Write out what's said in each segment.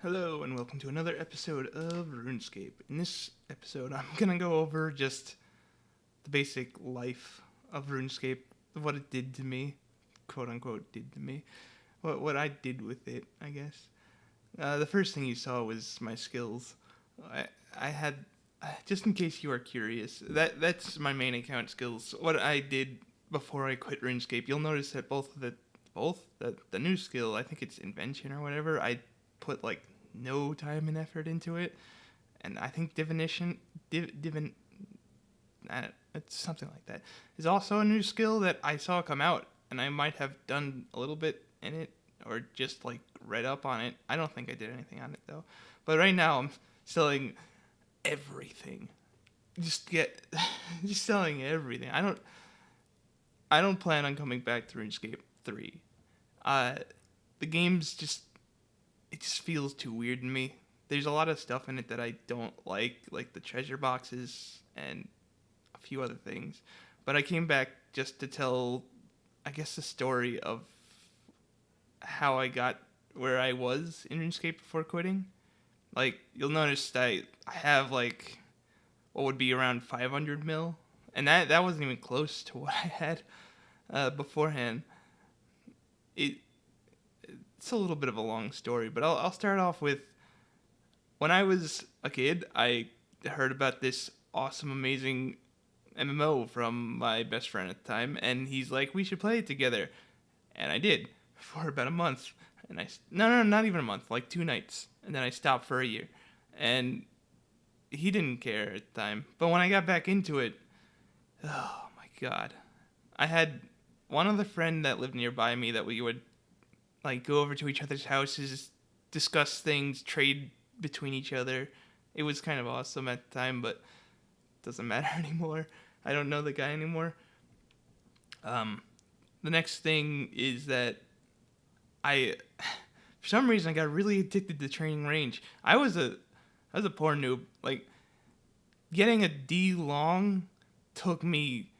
Hello and welcome to another episode of Runescape. In this episode, I'm gonna go over just the basic life of RuneScape, what it did to me, quote unquote did to me, what I did with it, I guess. The first thing you saw was my skills. I had, just in case you are curious, that's my main account skills. What I did before I quit RuneScape, you'll notice that the new skill, I think it's invention or whatever, I put like no time and effort into it, and I think it's something like that, is also a new skill that I saw come out, and I might have done a little bit in it or just like read up on it. I don't think I did anything on it though. But right now I'm selling everything. Just selling everything. I don't plan on coming back to RuneScape 3. The game's just it just feels too weird to me. There's a lot of stuff in it that I don't like the treasure boxes and a few other things. But I came back just to tell, I guess, the story of how I got where I was in RuneScape before quitting. Like, you'll notice that I have, like, what would be around 500 mil. And that wasn't even close to what I had beforehand. It's a little bit of a long story, but I'll start off with when I was a kid. I heard about this awesome, amazing MMO from my best friend at the time, and he's like, "We should play it together," and I did for about a month. And no, not even a month, like 2 nights, and then I stopped for a year, and he didn't care at the time. But when I got back into it, oh my god, I had one other friend that lived nearby me that we would like go over to each other's houses, discuss things, trade between each other. It was kind of awesome at the time, but it doesn't matter anymore. I don't know the guy anymore. The next thing is that for some reason, I got really addicted to training range. I was a poor noob. Like, getting a D long took me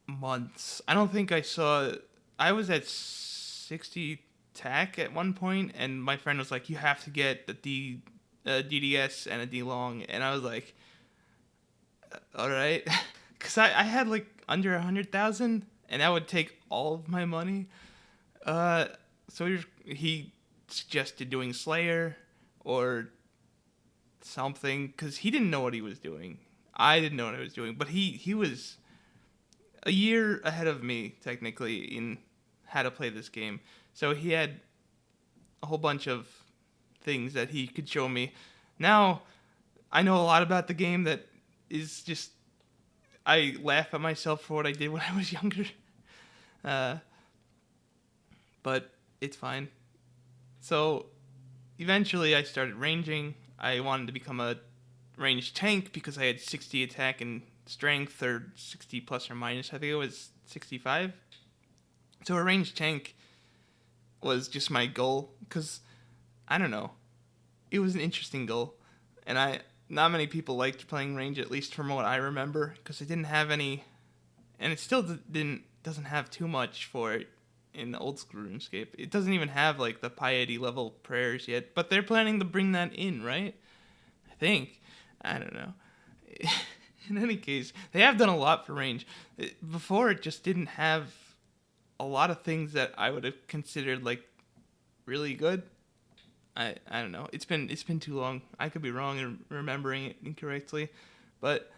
months. I don't think I was at 60 tack at one point, and my friend was like, "You have to get the DDS and a D long," and I was like, "All right," because I had like under 100,000, and that would take all of my money. So he suggested doing Slayer or something, because he didn't know what he was doing. I didn't know what I was doing, but he was a year ahead of me technically in how to play this game. So he had a whole bunch of things that he could show me. Now I know a lot about the game that is just, I laugh at myself for what I did when I was younger. But it's fine. So eventually I started ranging. I wanted to become a ranged tank because I had 60 attack and strength, or 60 plus or minus. I think it was 65. So a ranged tank was just my goal, because, I don't know, it was an interesting goal. And not many people liked playing range, at least from what I remember, because it didn't have any, and it still doesn't have too much for it in old school RuneScape. It doesn't even have like the piety level prayers yet, but they're planning to bring that in, right? I think. I don't know. In any case, they have done a lot for range. Before, it just didn't have a lot of things that I would have considered like really good. I don't know. It's been too long. I could be wrong in remembering it incorrectly, but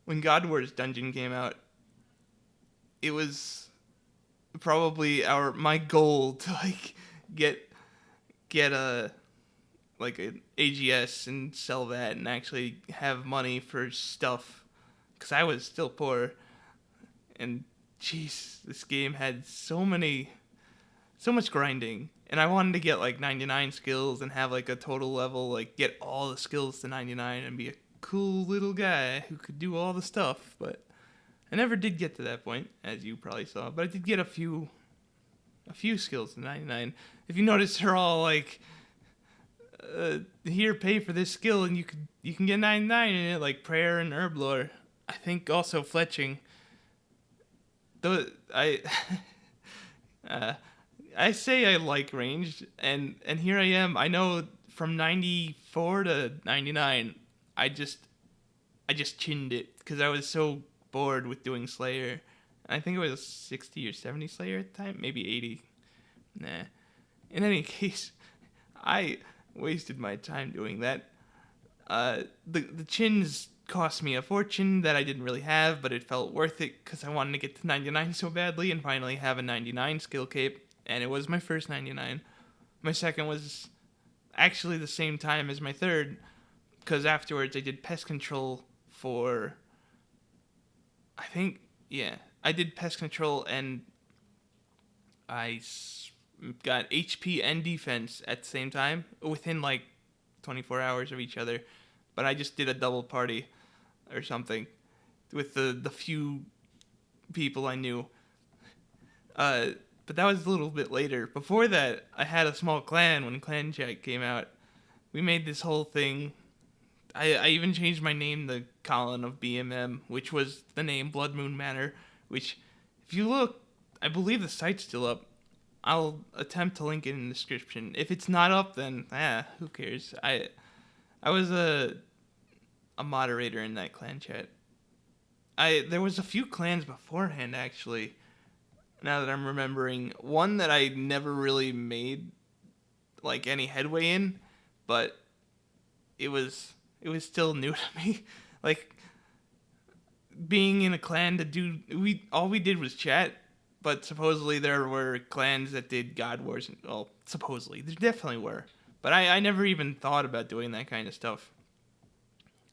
when God Wars Dungeon came out, it was probably my goal to like get a like an AGS and sell that and actually have money for stuff, because I was still poor. And jeez, this game had so much grinding, and I wanted to get like 99 skills and have like a total level, like get all the skills to 99 and be a cool little guy who could do all the stuff. But I never did get to that point, as you probably saw. But I did get a few skills to 99. If you notice, they're all like, here, pay for this skill and you can get 99 in it, like prayer and herblore. I think also fletching. Though I I say I like ranged, and here I am. I know from 94 to 99, I just chinned it because I was so bored with doing Slayer. I think it was 60 or 70 Slayer at the time, maybe 80. Nah. In any case, I wasted my time doing that. The chins cost me a fortune that I didn't really have, but it felt worth it because I wanted to get to 99 so badly and finally have a 99 skill cape, and it was my first 99. My second was actually the same time as my third, because afterwards I did pest control for, I think, yeah, I did pest control and got HP and defense at the same time within like 24 hours of each other, but I just did a double party or something with the few people I knew. But that was a little bit later. Before that, I had a small clan when Clan Chat came out. We made this whole thing. I even changed my name to Colin of BMM, which was the name Blood Moon Manor, which, if you look, I believe the site's still up. I'll attempt to link it in the description. If it's not up, then, who cares? I was a moderator in that clan chat. There was a few clans beforehand, actually, now that I'm remembering. One that I never really made, like, any headway in, but it was still new to me. Like, being in a clan to do, all we did was chat, but supposedly there were clans that did God Wars. Well, supposedly. There definitely were. But I never even thought about doing that kind of stuff.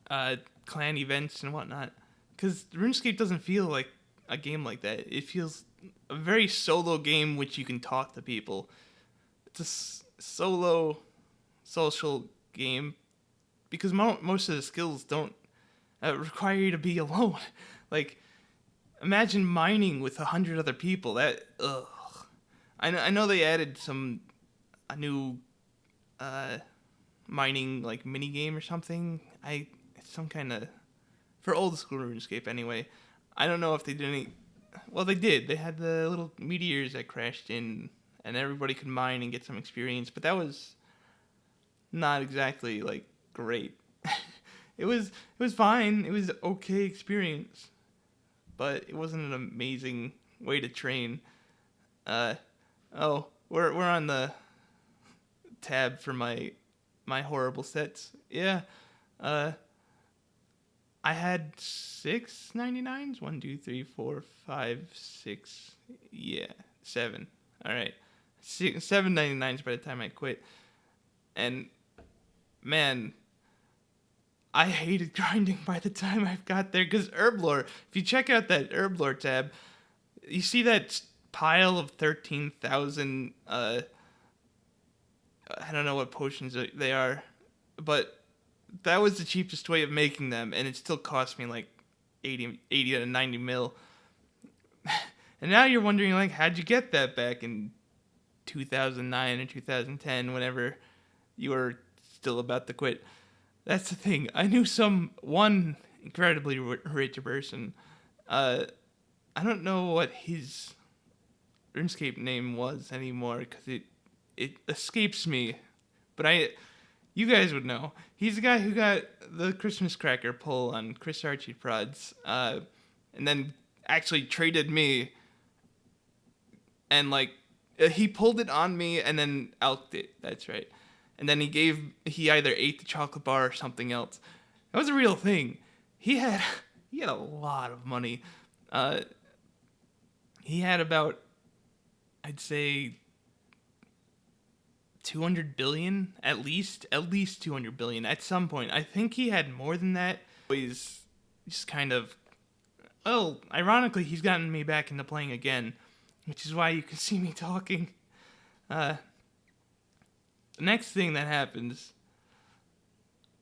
Clan events and whatnot. Because RuneScape doesn't feel like a game like that. It feels a very solo game which you can talk to people. It's a solo social game because most of the skills don't require you to be alone. Like, imagine mining with 100 other people. That, ugh. I know they added a new mining like mini game or something. It's some kind of, for old school RuneScape anyway. I don't know if they did any. Well, they did. They had the little meteors that crashed in, and everybody could mine and get some experience. But that was not exactly like great. It was fine. It was okay experience, but it wasn't an amazing way to train. We're on the tab for my horrible sets. Yeah. I had 6 99s. 1, 2, 3, 4, 5, 6. Yeah, 7. All right, 7 99s by the time I quit. And man, I hated grinding by the time I got there, because Herblore, if you check out that Herblore tab, you see that pile of 13,000, I don't know what potions they are, but that was the cheapest way of making them, and it still cost me like 80 to 90 mil. And now you're wondering, like, how'd you get that back in 2009 or 2010, whenever you were still about to quit? That's the thing. I knew one incredibly rich person. I don't know what his RuneScape name was anymore, because it escapes me. But you guys would know. He's the guy who got the Christmas cracker pull on Chris Archie prods, and then actually traded me, and like he pulled it on me and then elked it. That's right. And then he either ate the chocolate bar or something else. That was a real thing. He had a lot of money. He had about, I'd say, 200 billion, at least 200 billion at some point. I think he had more than that. He's just kind of, well, ironically, he's gotten me back into playing again, which is why you can see me talking. The next thing that happens,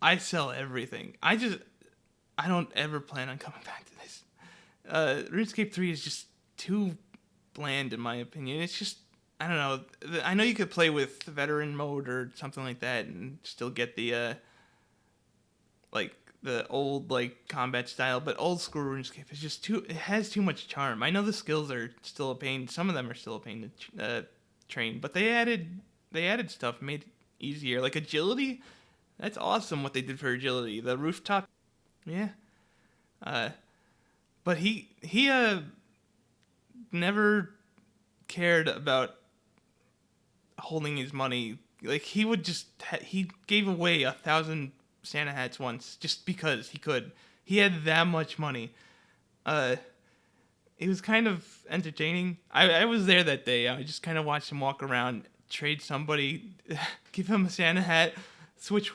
I sell everything. I don't ever plan on coming back to this. RuneScape 3 is just too bland in my opinion. It's just, I don't know. I know you could play with veteran mode or something like that and still get the like the old like combat style, but old school RuneScape is just it has too much charm. I know the skills are still a pain. Some of them are still a pain to train, but they added stuff, made it easier, like agility. That's awesome what they did for agility. The rooftop, yeah. Uh, but he never cared about holding his money. Like he would just he gave away 1,000 Santa hats once just because he could. He had that much money. It was kind of entertaining. I was there that day. I just kind of watched him walk around, trade somebody, give him a Santa hat, switch.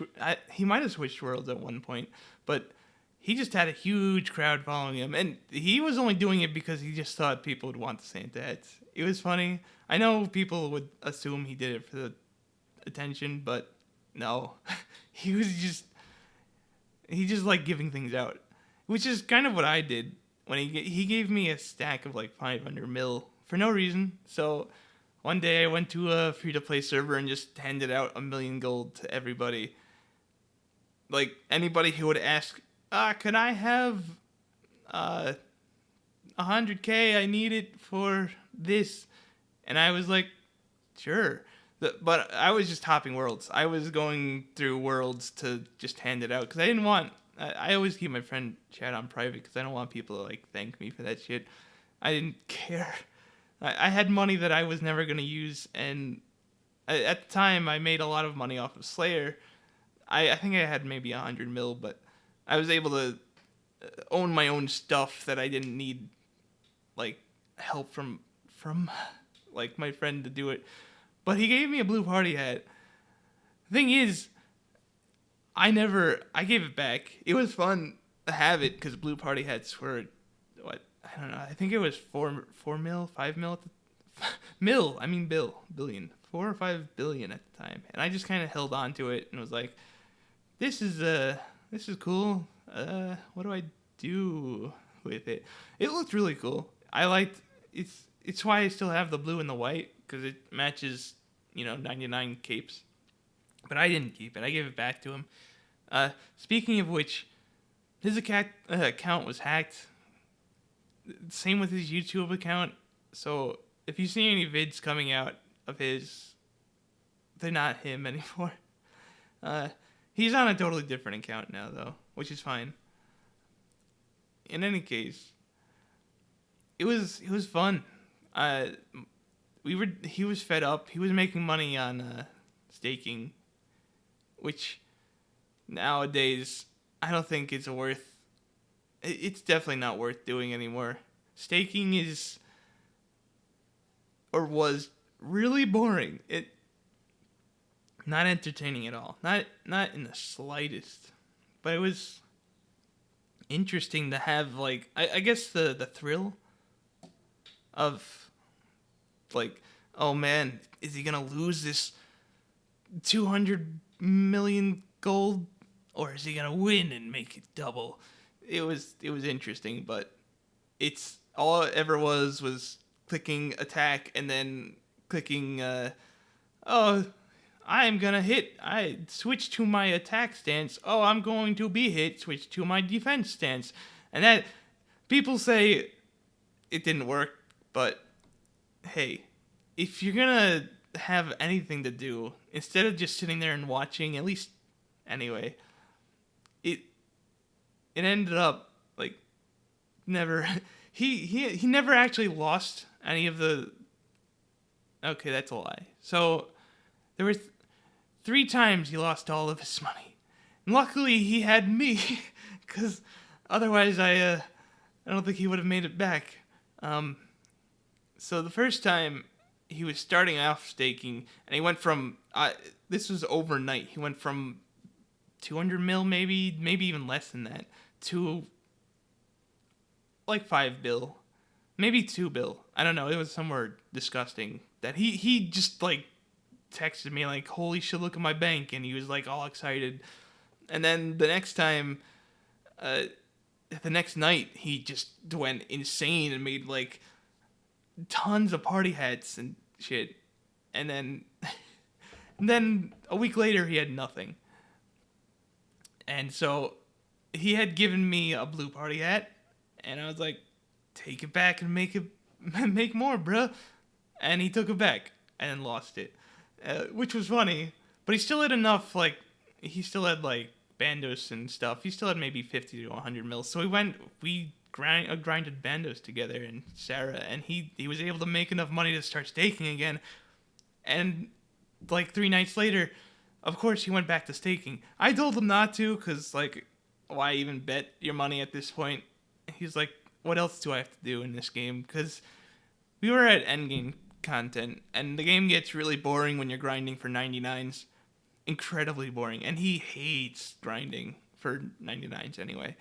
He might have switched worlds at one point, but he just had a huge crowd following him, and he was only doing it because he just thought people would want the Santa hats. It was funny. I know people would assume he did it for the attention, but no, he just liked giving things out, which is kind of what I did when he gave me a stack of like 500 mil for no reason. So one day I went to a free-to-play server and just handed out 1,000,000 gold to everybody. Like anybody who would ask, can I have 100K? I need it for this. And I was like, sure. But I was just hopping worlds. I was going through worlds to just hand it out because I didn't want. I always keep my friend chat on private because I don't want people to like thank me for that shit. I didn't care. I had money that I was never gonna use, and at the time I made a lot of money off of Slayer. I think I had maybe 100 mil, but I was able to own my own stuff that I didn't need like help from like my friend to do it. But he gave me a blue party hat. The thing is, I gave it back. It was fun to have it because blue party hats were, what, I don't know. I think it was 4 mil, 5 mil at the, billion, 4 or 5 billion at the time. And I just kind of held on to it and was like, this is cool. What do I do with it? It looked really cool. I liked, it's why I still have the blue and the white because it matches, 99 capes. But I didn't keep it. I gave it back to him. Speaking of which, his account was hacked. Same with his YouTube account. So if you see any vids coming out of his, they're not him anymore. He's on a totally different account now, though, which is fine. In any case, it was fun. He was fed up. He was making money on staking, which nowadays I don't think it's worth. It's definitely not worth doing anymore. Staking is or was really boring. It not entertaining at all. Not in the slightest. But it was interesting to have like I guess the thrill of like, oh man, is he gonna lose this 200 million gold, or is he gonna win and make it double? It was interesting, but it's all it ever was clicking attack and then clicking I'm gonna hit. I switch to my attack stance. Oh, I'm going to be hit. Switch to my defense stance. And that people say it didn't work, but hey, if you're gonna have anything to do instead of just sitting there and watching, at least anyway, it ended up like never. He never actually lost any of the. Okay, that's a lie. So there were 3 times he lost all of his money, and luckily he had me, because otherwise I don't think he would have made it back. So the first time he was starting off staking, and he went from this was overnight. He went from 200 mil, maybe even less than that, to like 5 bill, maybe 2 bill. I don't know. It was somewhere disgusting that he just like texted me like, holy shit, look at my bank, and he was like all excited. And then the next time, the next night, he just went insane and made like tons of party hats and shit. And then a week later he had nothing. And so he had given me a blue party hat, and I was like, take it back and make more, bruh. And he took it back. and then lost it, which was funny. But he still had enough, like, he still had, like, bandos and stuff. He still had maybe 50 to 100 mils. So we grinded bandos together and Sarah, and he was able to make enough money to start staking again. And, like, 3 nights later, of course, he went back to staking. I told him not to, because, like, why even bet your money at this point? He's like, what else do I have to do in this game? Because we were at endgame content, and the game gets really boring when you're grinding for 99s. Incredibly boring, and he hates grinding for 99s anyway.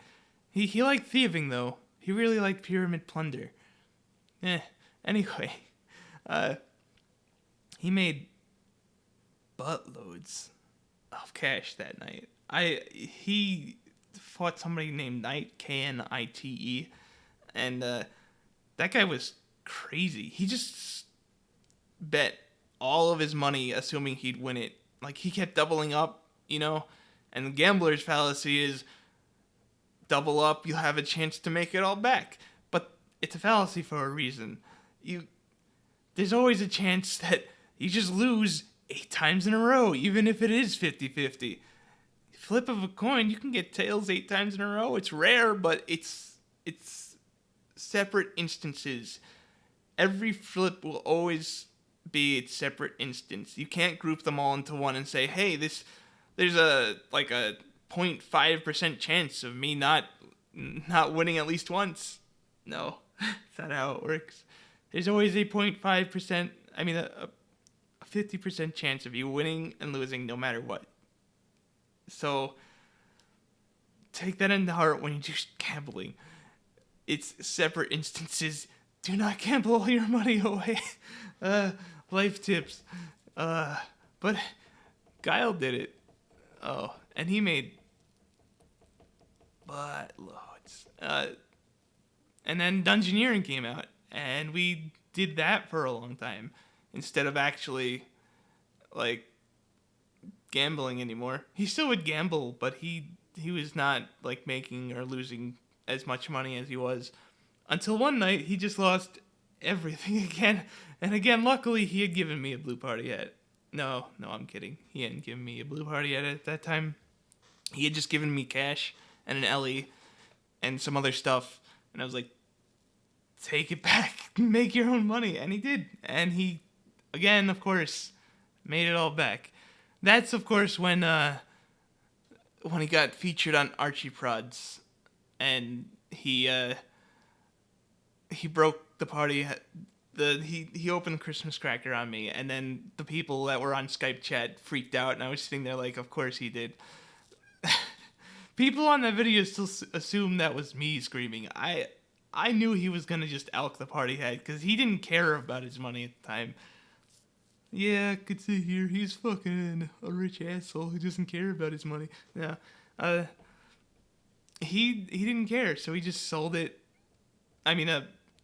He liked thieving, though. He really liked pyramid plunder. Anyway, he made buttloads of cash that night. He fought somebody named Knight, Knite, and that guy was crazy. He just bet all of his money assuming he'd win it. Like, he kept doubling up, you know? And the gambler's fallacy is double up, you'll have a chance to make it all back. But it's a fallacy for a reason. There's always a chance that you just lose 8 times in a row, even if it is 50-50. Flip of a coin, you can get tails 8 times in a row. It's rare, but it's separate instances. Every flip will always be its separate instance. You can't group them all into one and say, hey, there's a 0.5% chance of me not winning at least once. No, that's not how it works. There's always a 0.5%, a 50% chance of you winning and losing no matter what. So take that into heart when you do gambling. It's separate instances. Do not gamble all your money away. Life tips. But Guile did it. Oh, and he made buttloads. And then Dungeoneering came out, and we did that for a long time instead of actually, like, gambling anymore. He still would gamble, but he was not, like, making or losing as much money as he was. Until one night, he just lost everything again. And again, luckily, he had given me a blue party hat. No, I'm kidding. He hadn't given me a blue party hat at that time. He had just given me cash and an Ellie and some other stuff. And I was like, take it back. Make your own money. And he did. And he, again, of course, made it all back. That's, of course, when he got featured on Archie Prods. And he broke the party. He opened Christmas Cracker on me, and then the people that were on Skype chat freaked out, and I was sitting there like, of course he did. People on that video still assume that was me screaming. I knew he was gonna just elk the party hat, because he didn't care about his money at the time. Yeah, I could sit here, he's fucking a rich asshole who doesn't care about his money. Yeah, he didn't care, so he just sold it.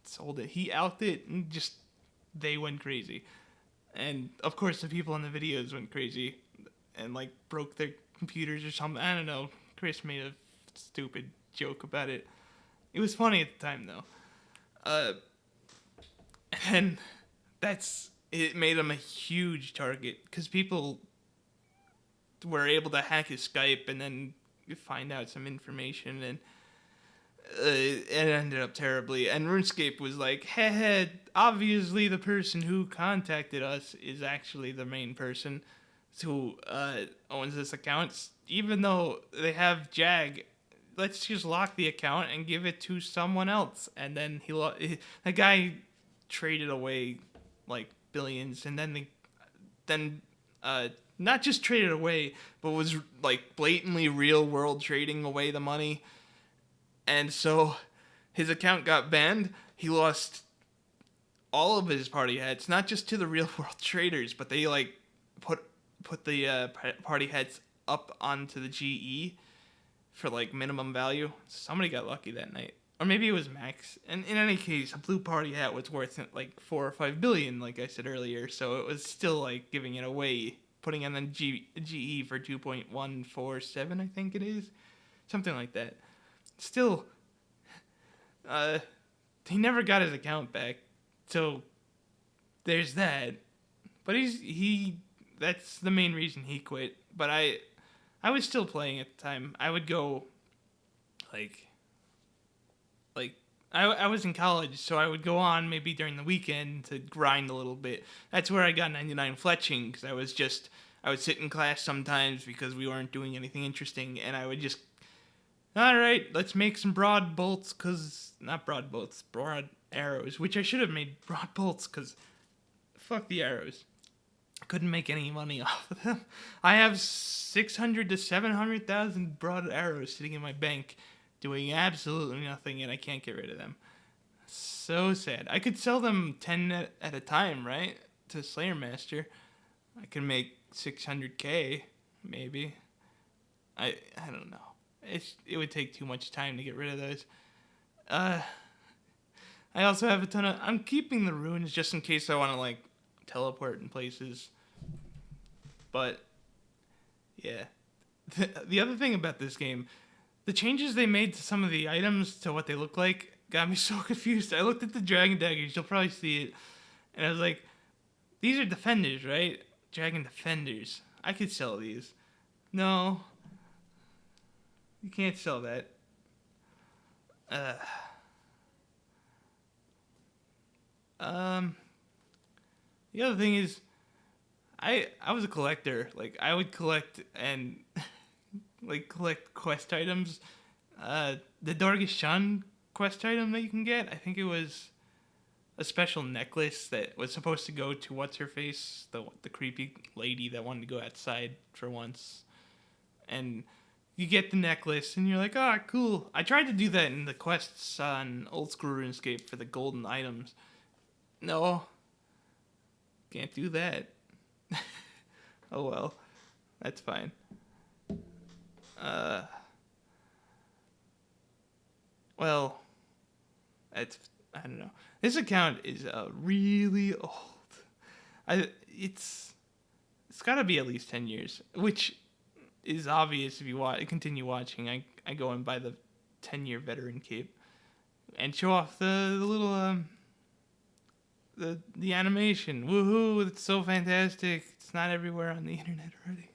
Sold it. He elked it, and just they went crazy. And of course, the people on the videos went crazy and like broke their computers or something. I don't know. Chris made a stupid joke about it. It was funny at the time though. And it made him a huge target because people were able to hack his Skype and then find out some information, and it ended up terribly. And RuneScape was like, hey, obviously the person who contacted us is actually the main person who owns this account. Even though they have Jag, let's just lock the account and give it to someone else. And then the guy traded away like billions, and then not just traded away, but was like blatantly real world trading away the money. And so his account got banned. He lost all of his party hats, not just to the real world traders, but they like put the party hats up onto the GE for like minimum value. Somebody got lucky that night, or maybe it was Max. And in any case, a blue party hat was worth like 4 or 5 billion, like I said earlier. So it was still like giving it away, putting it on the GE for 2.147, I think it is, something like that. Still, he never got his account back, so there's that. But that's the main reason he quit. But I was still playing at the time. I would go like I was in college, so I would go on maybe during the weekend to grind a little bit. That's where I got 99 fletching, because I would sit in class sometimes because we weren't doing anything interesting, and I would just, all right, let's make some broad bolts, not broad bolts, broad arrows, which I should have made broad bolts, because fuck the arrows. I couldn't make any money off of them. I have 600 to 700,000 broad arrows sitting in my bank, doing absolutely nothing, and I can't get rid of them. So sad. I could sell them 10 at a time, right? To Slayer Master. I could make 600k, maybe. I don't know. It would take too much time to get rid of those. I also have a ton of... I'm keeping the runes just in case I want to, like, teleport in places. But, yeah. The other thing about this game... The changes they made to some of the items to what they look like got me so confused. I looked at the dragon daggers, you'll probably see it, and I was like, these are defenders, right? Dragon defenders. I could sell these. No. You can't sell that. The other thing is, I was a collector. Like, I would collect and... collect quest items. The Dorgeshan quest item that you can get, I think it was a special necklace that was supposed to go to what's-her-face, the creepy lady that wanted to go outside for once. And you get the necklace, and you're like, ah, cool. I tried to do that in the quests on old school RuneScape for the golden items. No. Can't do that. Oh well. That's fine. Well, I don't know. This account is really old. It's got to be at least 10 years, which is obvious if you continue watching. I go and buy the 10-year veteran cape and show off the little the animation. Woohoo! It's so fantastic. It's not everywhere on the internet already,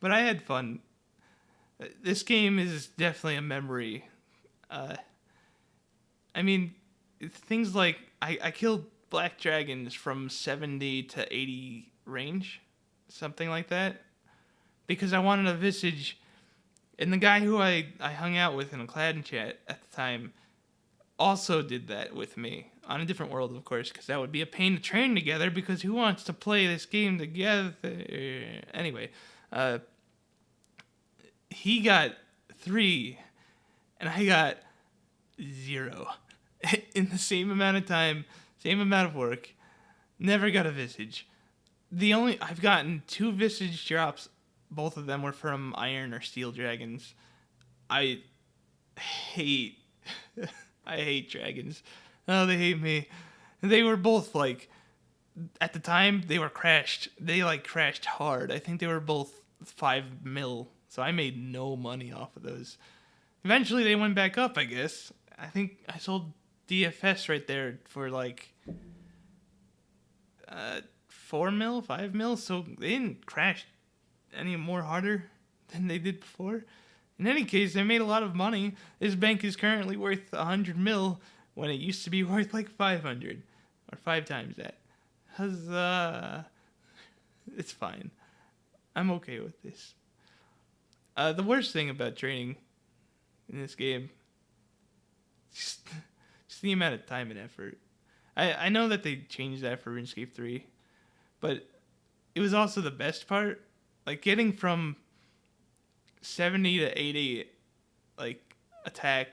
but I had fun. This game is definitely a memory. I mean, things like I killed black dragons from 70 to 80 range, something like that, because I wanted a visage. And the guy who I hung out with in a clan chat at the time also did that with me, on a different world, of course, because that would be a pain to train together, because who wants to play this game together? Anyway, he got 3, and I got 0 in the same amount of time, same amount of work. Never got a visage. I've gotten 2 visage drops. Both of them were from iron or steel dragons. I hate dragons. Oh, they hate me. They were both like, at the time they were crashed. They like crashed hard. I think they were both 5 mil. So I made no money off of those. Eventually they went back up, I guess. I think I sold DFS right there for like 4 mil, 5 mil. So they didn't crash any more harder than they did before. In any case, I made a lot of money. This bank is currently worth 100 mil when it used to be worth like 500 or 5 times that. Huzzah. It's fine. I'm okay with this. The worst thing about training in this game, just the amount of time and effort. I know that they changed that for RuneScape 3, but it was also the best part. Like, getting from 70 to 80, like, attack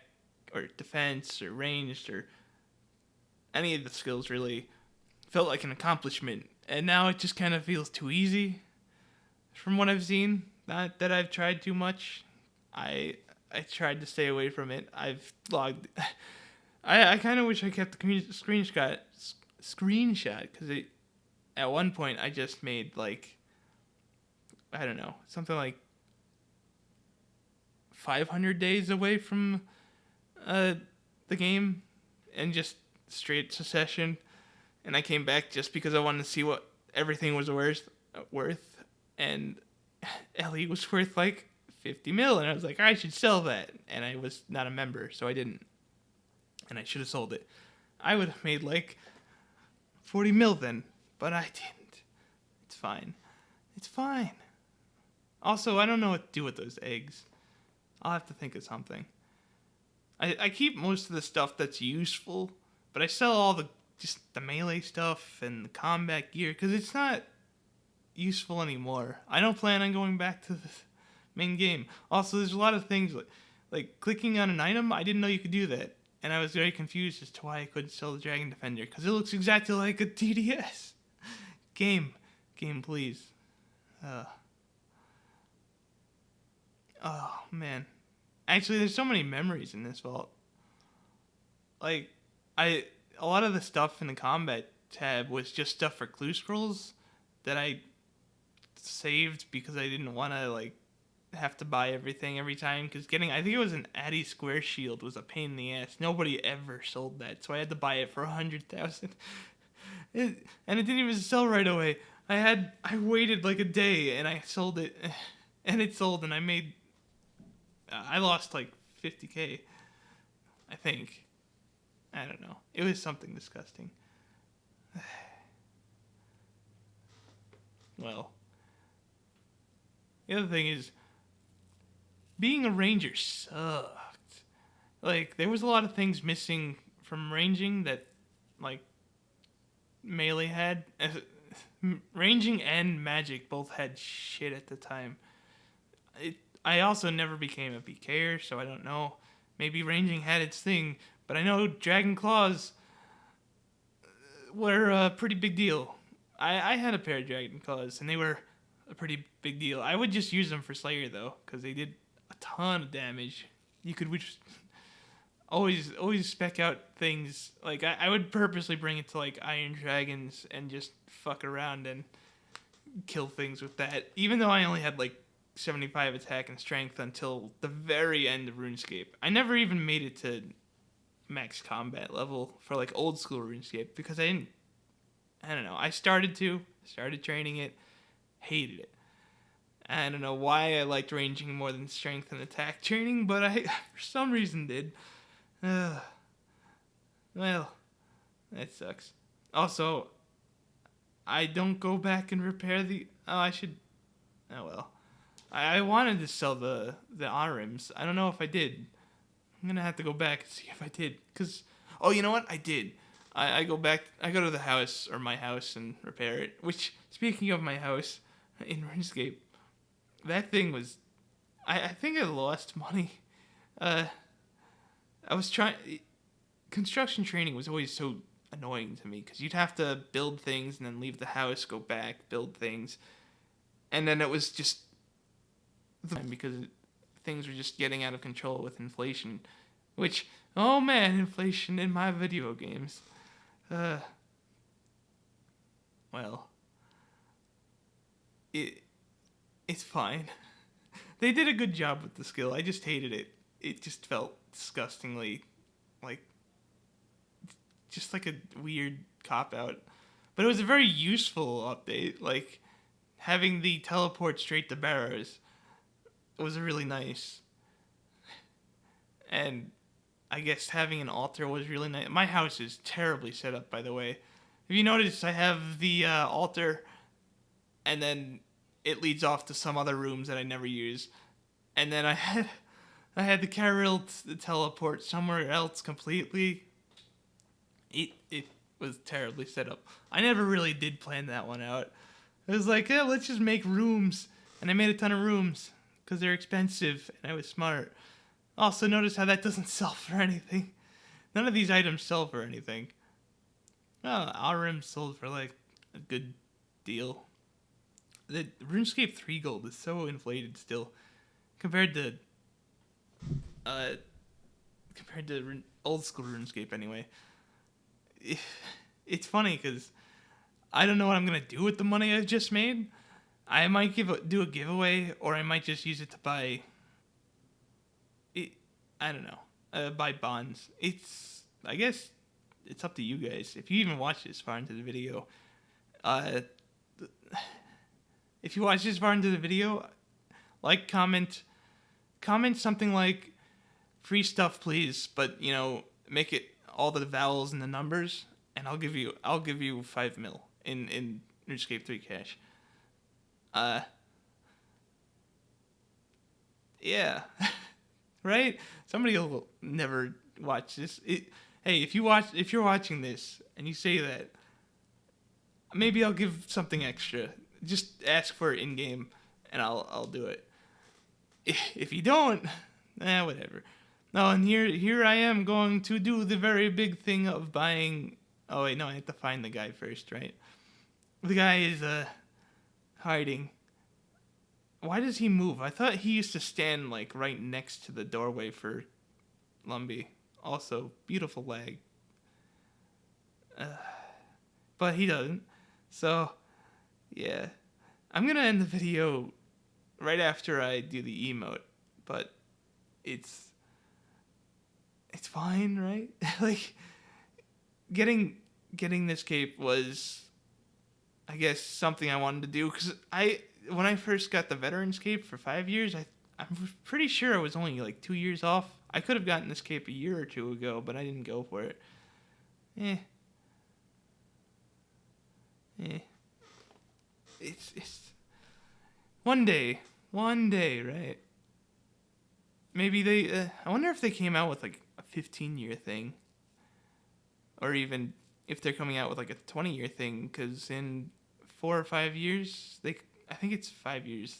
or defense or ranged or any of the skills really felt like an accomplishment. And now it just kind of feels too easy from what I've seen. Not that I've tried too much. I tried to stay away from it. I've logged... I kind of wish I kept the screenshot, because at one point I just made, like, I don't know, something like 500 days away from the game, and just straight succession. And I came back just because I wanted to see what everything was worth, and Ellie was worth like 50 mil, and I was like, I should sell that, and I was not a member, so I didn't, and I should have sold it. I would have made like 40 mil then, but I didn't. It's fine. It's fine. Also, I don't know what to do with those eggs. I'll have to think of something. I keep most of the stuff that's useful, but I sell all just the melee stuff and the combat gear because it's not useful anymore. I don't plan on going back to the main game. Also, there's a lot of things like clicking on an item. I didn't know you could do that, and I was very confused as to why I couldn't sell the Dragon Defender because it looks exactly like a TDS game. Game, please. Oh man. Actually, there's so many memories in this vault. Like, a lot of the stuff in the combat tab was just stuff for clue scrolls that I saved because I didn't want to, like, have to buy everything every time. Because I think it was an Addy Square Shield was a pain in the ass. Nobody ever sold that, so I had to buy it for 100,000. And it didn't even sell right away. I waited like a day and I sold it, and it sold, and I lost like 50K, I think. I don't know. It was something disgusting. Well, the other thing is, being a ranger sucked. Like, there was a lot of things missing from ranging that, like, melee had. Ranging and magic both had shit at the time. I also never became a PKer, so I don't know. Maybe ranging had its thing, but I know Dragon Claws were a pretty big deal. I had a pair of Dragon Claws, and they were a pretty big deal. I would just use them for Slayer, though, because they did a ton of damage. You could just always spec out things. Like, I would purposely bring it to, like, Iron Dragons and just fuck around and kill things with that, even though I only had, like, 75 attack and strength until the very end of RuneScape. I never even made it to max combat level for, like, old school RuneScape because I don't know. I started training it, hated it. I don't know why I liked ranging more than strength and attack training, but I, for some reason, did. Well, that sucks. Also, I don't go back and repair I should. Oh well. I wanted to sell the RMs. I don't know if I did. I'm gonna have to go back and see if I did. Oh, you know what? I did. I go back. I go to the house or my house and repair it. Which, speaking of my house in RuneScape, that thing was. I think I lost money. I was trying. Construction training was always so annoying to me because you'd have to build things and then leave the house, go back, build things, and then it was just because things were just getting out of control with inflation, which, oh man, inflation in my video games. Well, it's fine. They did a good job with the skill. I just hated it. It just felt disgustingly just like a weird cop-out. But it was a very useful update. Like, having the teleport straight to Barrows was really nice. And I guess having an altar was really nice. My house is terribly set up, by the way. If you notice, I have the altar, and then it leads off to some other rooms that I never use. And then I had the carriel teleport somewhere else completely. It was terribly set up. I never really did plan that one out. I was like, yeah, let's just make rooms. And I made a ton of rooms because they're expensive, and I was smart. Also, notice how that doesn't sell for anything. None of these items sell for anything. Well, RM sold for, like, a good deal. The RuneScape 3 gold is so inflated still compared to old school RuneScape anyway. It's funny because I don't know what I'm going to do with the money I've just made. I might do a giveaway, or I might just use it to buy I don't know, buy bonds. I guess it's up to you guys. If you even watch this far into the video, if you watch this far into the video, like, comment something like free stuff please, but make it all the vowels and the numbers, and I'll give you 5 mil in Runescape 3 cash. Yeah. Right? Somebody will never watch this. Hey, if you're watching this and you say that, maybe I'll give something extra. Just ask for it in game, and I'll do it. If you don't, whatever. No, and here I am going to do the very big thing of buying. Oh wait, no, I have to find the guy first, right? The guy is hiding. Why does he move? I thought he used to stand like right next to the doorway for Lumbee. Also, beautiful leg. But he doesn't. So, yeah. I'm gonna end the video right after I do the emote, but it's fine, right? Like, getting this cape was, I guess, something I wanted to do, because when I first got the Veterans cape for 5 years, I'm pretty sure I was only like 2 years off. I could have gotten this cape a year or two ago, but I didn't go for it. It's one day, right? Maybe they. I wonder if they came out with like a 15-year thing, or even if they're coming out with like a 20-year thing. Because in 4 or 5 years, I think it's 5 years,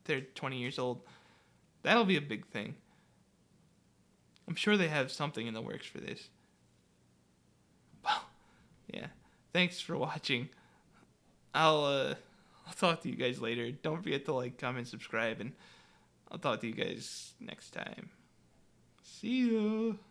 they're 20 years old. That'll be a big thing. I'm sure they have something in the works for this. Well, yeah. Thanks for watching. I'll talk to you guys later. Don't forget to like, comment, subscribe, and I'll talk to you guys next time. See ya.